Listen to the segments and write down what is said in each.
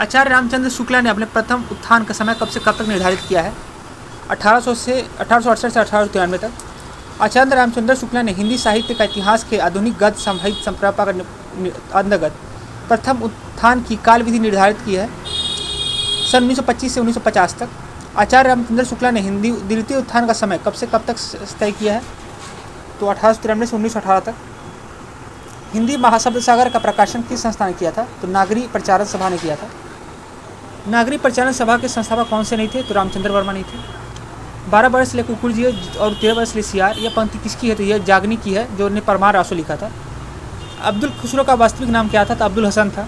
आचार्य रामचंद्र शुक्ला ने अपने प्रथम उत्थान का समय कब से कब तक निर्धारित किया है? 1868 से 1893 तक। आचार्य रामचंद्र शुक्ला ने हिंदी साहित्य का इतिहास के आधुनिक गद्य साहित्य संप्रदाय के अंतर्गत प्रथम उत्थान की काल विधि निर्धारित की है सन 1925 से 1950 तक। आचार्य रामचंद्र शुक्ला ने हिंदी द्वितीय उत्थान का समय कब से कब तक तय किया है? तो 1893 से 1918 तक। हिंदी महाशब्द सागर का प्रकाशन किस संस्था ने किया था? तो नागरी प्रचारण सभा ने किया था। नागरी प्रचारण सभा के संस्थापक कौन से नहीं थे? तो रामचंद्र वर्मा नहीं थे। 12 वर्ष ले कुकुर जी और 13 वर्ष ले सियार, यह पंक्ति किसकी है? तो यह जागनी की है, जो ने परमार रासो लिखा था। अब्दुल खुसरो का वास्तविक नाम क्या था? तो अब्दुल हसन था।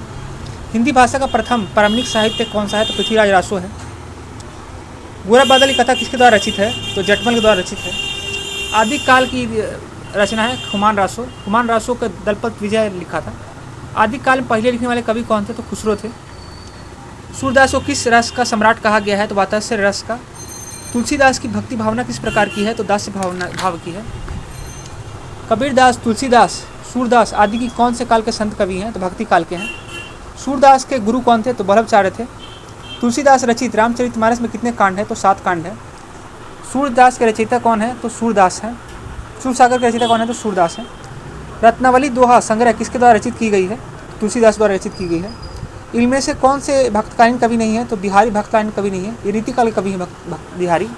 हिंदी भाषा का प्रथम प्रारंभिक साहित्य कौन सा है? तो पृथ्वीराज रासो है। गोरा बादल की कथा किसके द्वारा रचित है? तो जटमल के द्वारा रचित है। आदिकाल की रचना है खुमान रासो। खुमान रासो का दलपत विजय लिखा था। आदिकाल में पहले लिखने वाले कवि कौन थे? तो खुसरो थे। सूरदास को किस रस का सम्राट कहा गया है? तो वात्स्य रस का। तुलसीदास की भक्ति भावना किस प्रकार की है? तो दास्य भाव की है। कबीरदास, तुलसीदास, सूरदास आदि की कौन से काल के संत कवि हैं? तो भक्ति काल के हैं। सूरदास के गुरु कौन थे? तो वल्लभाचार्य थे। तुलसीदास रचित रामचरितमानस में कितने कांड हैं? तो 7 कांड हैं। सूरदास के रचयिता कौन है? तो सूरदास हैं। सूरसागर के रचयिता कौन है? तो सूरदास हैं। रत्नावली दोहा संग्रह किसके द्वारा रचित की गई है? तुलसीदास द्वारा रचित की गई है। इनमें से कौन से भक्तकालीन कवि नहीं है? तो बिहारी भक्तकालीन कवि नहीं है, ये रीतिकाल कवि है बिहारी।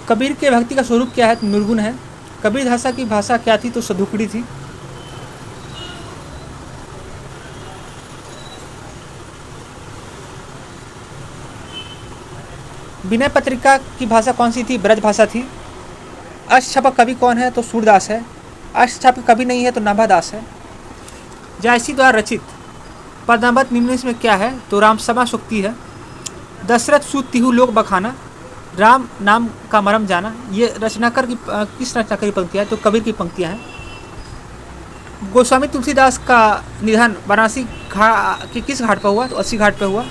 कबीर के भक्ति का स्वरूप क्या है? तो निर्गुण है। कबीर दासा की भाषा क्या थी? तो सदुकड़ी थी। विनय पत्रिका की भाषा कौन सी थी? ब्रज भाषा थी। अष्टछापक कवि कौन है? तो सूरदास है। अष्टछापक कवि नहीं है तो नाभादास है। जायसी द्वारा रचित पद्मावत निम्न में क्या है? तो रामसभा सूक्ति है। दशरथ सूत तिहु लोक बखाना, राम नाम का मरम जाना, ये रचनाकार की किस रचनाकार की पंक्तियाँ हैं? तो कबीर की पंक्तियाँ हैं। गोस्वामी तुलसीदास का निधन वाराणसी के किस घाट पर हुआ? तो 80 घाट पर हुआ।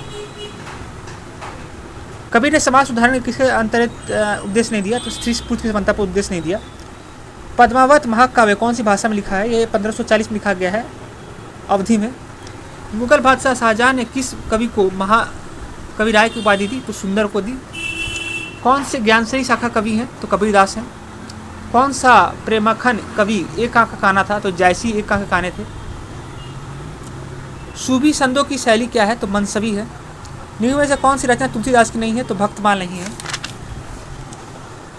कबीर ने समाज सुधारने के किसके अंतर्गत उपदेश नहीं दिया? तो स्त्री पुरुष की समानता पर उपदेश नहीं दिया। पद्मावत महाकाव्य कौन सी भाषा में लिखा है? ये 1540 में लिखा गया है अवधि में। मुगल बादशाह शाहजहां ने किस कवि को महाकवि राय की उपाधि दी? तो सुंदर को दी। कौन से ज्ञानश्री शाखा कवि हैं? तो कबीरदास हैं। कौन सा प्रेमखन कवि एक आंख का काना था? तो जायसी एक आंख के काने थे। सूफी संतों की शैली क्या है? तो मनसवी है। निम्न में से कौन सी रचना तुलसीदास की नहीं है? तो भक्तमाल नहीं है।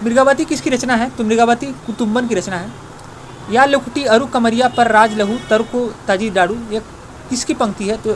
मृगावती किसकी रचना है? तो मृगावती कुतुम्बन की रचना है। या लुकटी अरु कमरिया पर राज लहू तर को ताजी डाड़ू, ये किसकी पंक्ति है? तो